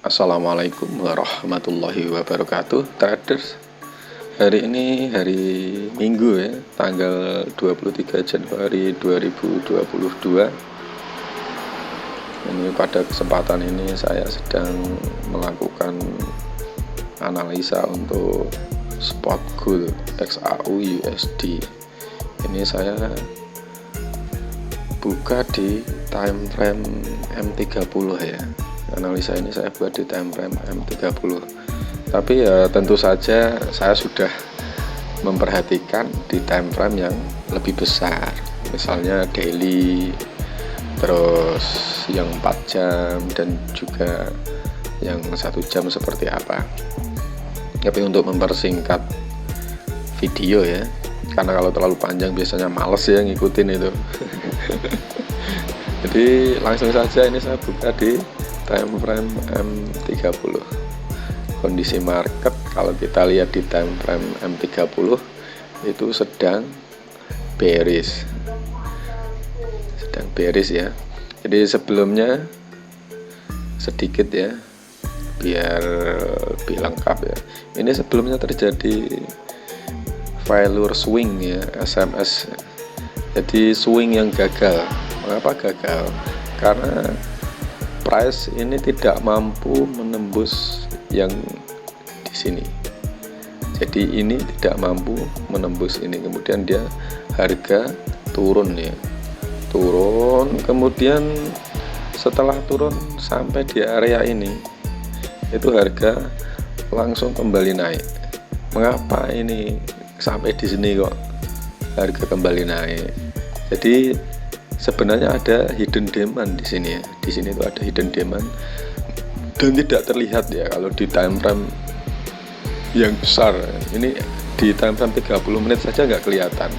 Assalamualaikum warahmatullahi wabarakatuh, traders. Hari ini hari Minggu ya, tanggal 23 Januari 2022. Ini pada kesempatan ini saya sedang melakukan analisa untuk spot gold XAU USD. Ini saya buka di time frame M30 ya. Analisa ini saya buat di time frame M30. Tapi ya tentu saja saya sudah memperhatikan di time frame yang lebih besar. Misalnya daily, terus yang 4 jam dan juga yang 1 jam seperti apa. Tapi untuk mempersingkat video ya, karena kalau terlalu panjang biasanya males ya ngikutin itu. Jadi langsung saja ini saya buka di time frame M30. Kondisi market kalau kita lihat di time frame M30 itu sedang bearish. Sedang bearish ya. Jadi sebelumnya sedikit ya, biar lebih lengkap ya. Ini sebelumnya terjadi failure swing ya, SMS. Jadi swing yang gagal. Mengapa gagal? Karena price ini tidak mampu menembus yang di sini. Jadi ini tidak mampu menembus ini. Kemudian dia harga turun ya. Turun, kemudian setelah turun sampai di area ini, itu harga langsung kembali naik. Mengapa ini sampai di sini kok harga kembali naik? Jadi sebenarnya ada hidden demand di sini ya. Di sini itu ada hidden demand dan tidak terlihat ya kalau di time frame yang besar. Ini di time frame 30 menit saja nggak kelihatan.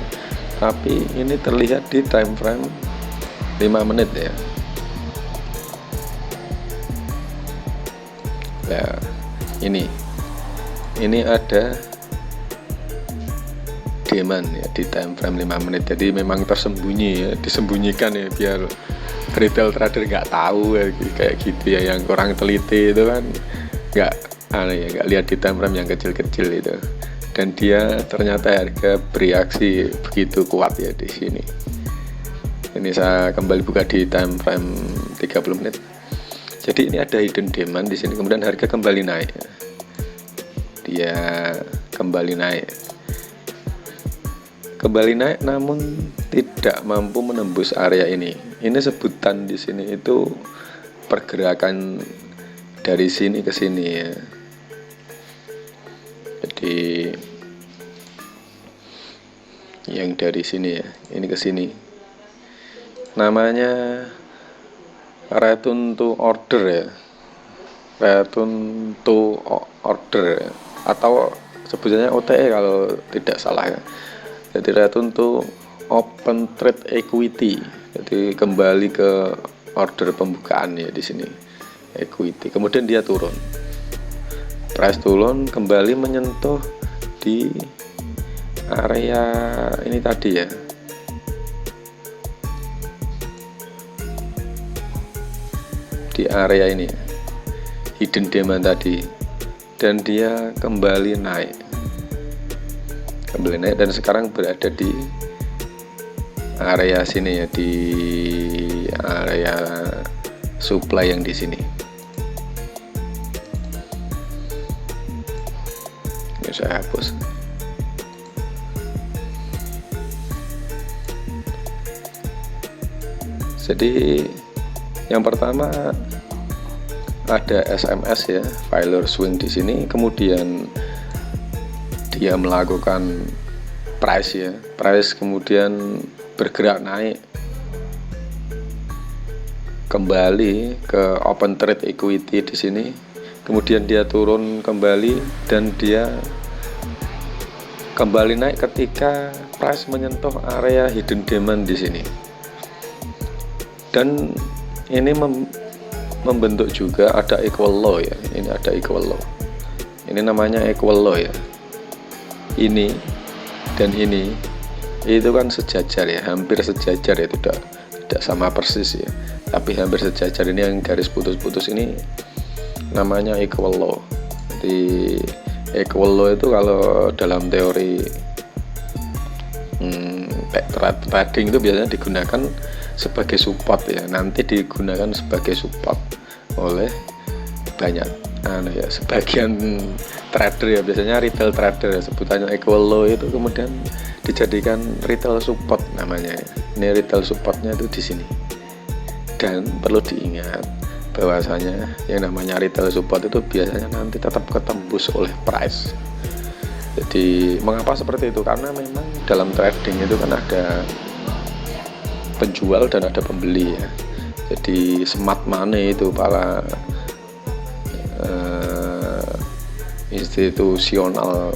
Tapi ini terlihat di time frame 5 menit ya. Ya, ini ada demand ya di time frame 5 menit. Jadi memang tersembunyi ya, disembunyikan ya biar retail trader nggak tahu ya, kayak gitu ya. Yang kurang teliti itu kan nggak lihat di time frame yang kecil-kecil itu. Dan dia ternyata harga bereaksi begitu kuat ya di sini. Ini saya kembali buka di time frame 30 menit. Jadi ini ada hidden demand di sini, kemudian harga kembali naik. Dia kembali naik. Kembali naik namun tidak mampu menembus area ini. Ini sebutan di sini itu pergerakan dari sini ke sini ya. Jadi yang dari sini ya, ini ke sini. Namanya return to order ya. Return to order ya. Atau sebutannya OTE kalau tidak salah ya. Jadi return to open trade equity. Jadi kembali ke order pembukaan ya di sini. Equity. Kemudian dia turun. Price turun kembali menyentuh di area ini tadi ya. Di area ini ya. Hidden demand tadi. Dan dia kembali naik. Kembali naik dan sekarang berada di area sini ya, di area supply yang di sini. Ini saya hapus. Jadi yang pertama ada SMS ya, failure swing di sini, kemudian dia melakukan price ya, price kemudian bergerak naik kembali ke open trade equity di sini, kemudian dia turun kembali dan dia kembali naik ketika price menyentuh area hidden demand di sini. Dan ini membentuk juga ada equal low ya. Ini ada equal low. Ini namanya equal low ya. Ini dan ini itu kan sejajar ya, hampir sejajar ya, tidak sama persis ya, tapi hampir sejajar. Ini yang garis putus-putus ini namanya equal law. Di equal law itu kalau dalam teori trading itu biasanya digunakan sebagai support ya, nanti digunakan sebagai support oleh banyak sebagian trader ya, biasanya retail trader ya, sebutannya equal law itu kemudian dijadikan retail support namanya. Ini retail supportnya itu di sini. Dan perlu diingat bahwasanya yang namanya retail support itu biasanya nanti tetap ketembus oleh price. Jadi mengapa seperti itu? Karena memang dalam trading itu kan ada penjual dan ada pembeli ya. Jadi smart money itu para institusional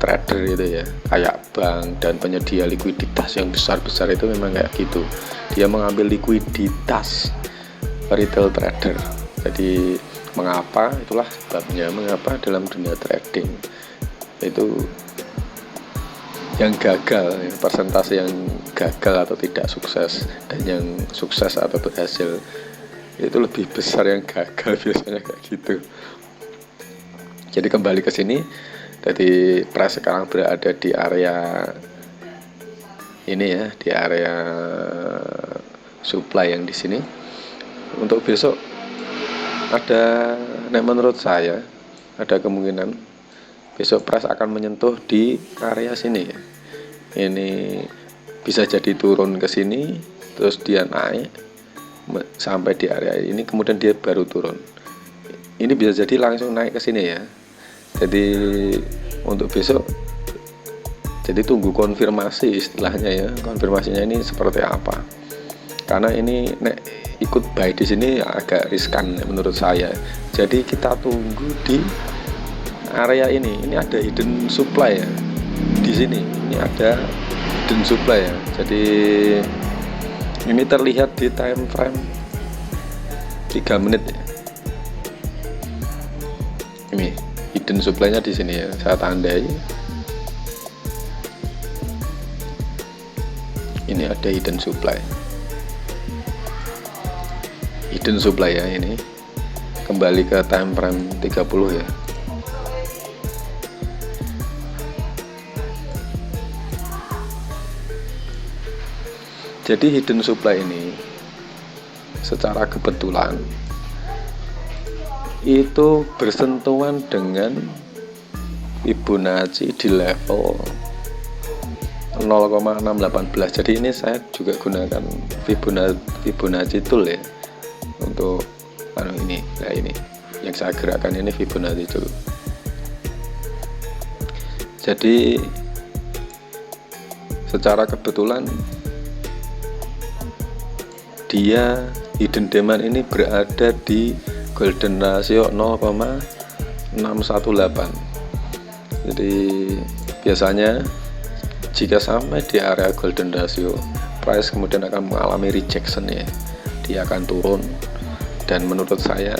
trader itu ya, kayak bank dan penyedia likuiditas yang besar-besar itu memang kayak gitu. Dia mengambil likuiditas retail trader. Jadi mengapa? Itulah sebabnya mengapa dalam dunia trading itu yang gagal, persentase yang gagal atau tidak sukses dan yang sukses atau berhasil itu lebih besar yang gagal biasanya kayak gitu. Jadi kembali ke sini, jadi price sekarang berada di area ini ya, di area supply yang di sini. Untuk besok ada, menurut saya ada kemungkinan besok price akan menyentuh di area sini ya. Ini bisa jadi turun ke sini, terus dia naik sampai di area ini, kemudian dia baru turun. Ini bisa jadi langsung naik ke sini ya. Jadi untuk besok, jadi tunggu konfirmasi istilahnya ya. Konfirmasinya ini seperti apa? Karena ini ikut buy di sini agak riskan menurut saya. Jadi kita tunggu di area ini ada hidden supply ya di sini. Ini ada hidden supply ya. Jadi ini terlihat di time frame 3 menit ya. Ini hidden supply-nya di sini ya. Saya tandai. Ini ada hidden supply. Hidden supply ya ini. Kembali ke time frame 30 ya. Jadi hidden supply ini secara kebetulan itu bersentuhan dengan Fibonacci di level 0,618. Jadi ini saya juga gunakan Fibonacci tool ya untuk ini. Nah ini yang saya gerakkan ini Fibonacci tool. Jadi secara kebetulan dia hidden demand ini berada di golden ratio 0,618. Jadi biasanya jika sampai di area golden ratio, price kemudian akan mengalami rejection ya. Dia akan turun, dan menurut saya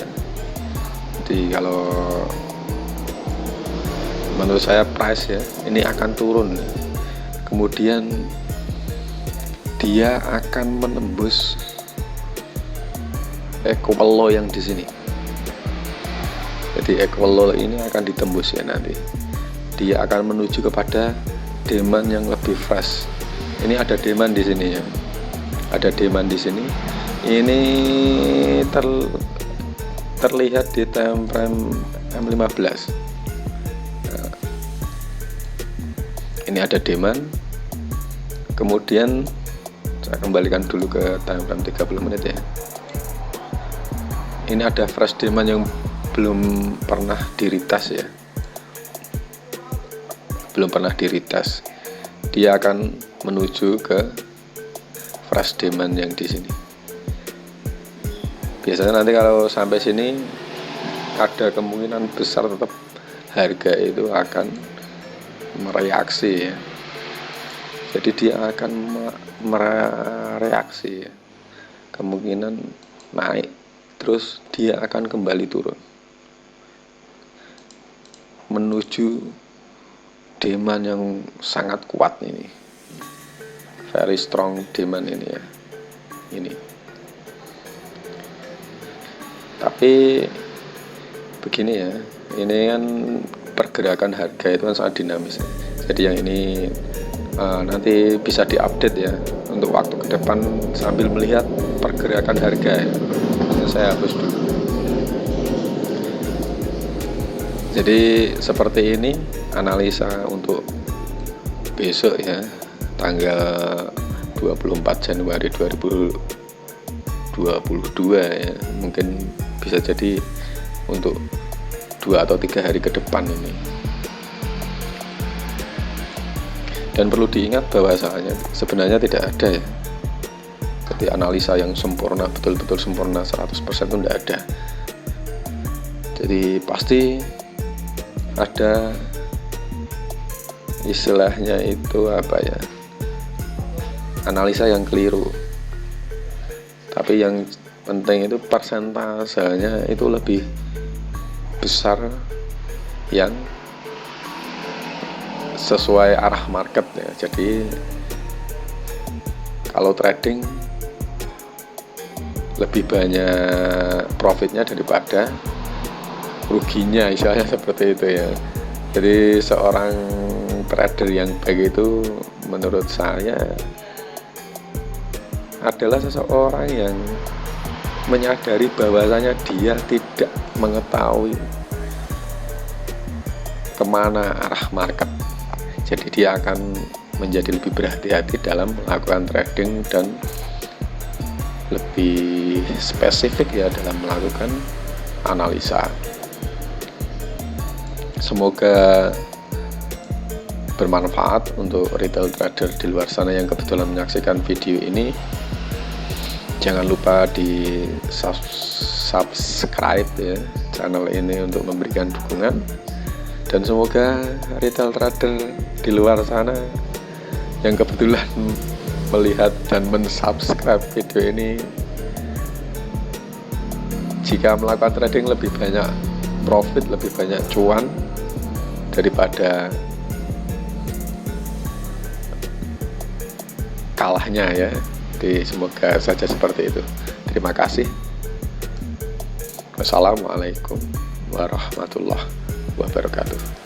kalau menurut saya price ya ini akan turun. Kemudian dia akan menembus equal law yang di sini. Jadi equal law ini akan ditembus ya nanti. Dia akan menuju kepada demand yang lebih fresh. Ini ada demand di sini ya. Ada demand di sini. Ini terlihat di time frame M15. Nah, ini ada demand. Kemudian saya kembalikan dulu ke time frame 30 menit ya. Ini ada fresh demand yang belum pernah di-retest ya. Belum pernah di-retest. Dia akan menuju ke fresh demand yang di sini. Biasanya nanti kalau sampai sini ada kemungkinan besar tetap harga itu akan mereaksi ya. Jadi dia akan mereaksi ya. Kemungkinan naik, terus dia akan kembali turun menuju demand yang sangat kuat ini, very strong demand ini ya. Ini tapi begini ya, ini kan pergerakan harga itu kan sangat dinamis. Jadi yang ini nanti bisa diupdate ya untuk waktu ke depan sambil melihat pergerakan harga ya. Saya hapus dulu. Jadi seperti ini analisa untuk besok ya, tanggal 24 Januari 2022 ya. Mungkin bisa jadi untuk 2 atau 3 hari ke depan ini. Dan perlu diingat bahwasanya sebenarnya tidak ada ya, jadi analisa yang sempurna, betul-betul sempurna 100% itu tidak ada. Jadi pasti ada istilahnya itu apa ya, analisa yang keliru. Tapi yang penting itu persentasenya itu lebih besar yang sesuai arah market ya. Jadi kalau trading lebih banyak profitnya daripada ruginya, istilahnya seperti itu ya. Jadi seorang trader yang baik itu menurut saya adalah seseorang yang menyadari bahwasanya dia tidak mengetahui kemana arah market. Jadi dia akan menjadi lebih berhati-hati dalam melakukan trading dan lebih spesifik ya dalam melakukan analisa. Semoga bermanfaat untuk retail trader di luar sana yang kebetulan menyaksikan video ini. Jangan lupa di subscribe ya channel ini untuk memberikan dukungan. Dan semoga retail trader di luar sana yang kebetulan melihat dan mensubscribe video ini, jika melakukan trading lebih banyak profit, lebih banyak cuan daripada kalahnya ya. Jadi semoga saja seperti itu. Terima kasih. Wassalamualaikum warahmatullahi wabarakatuh.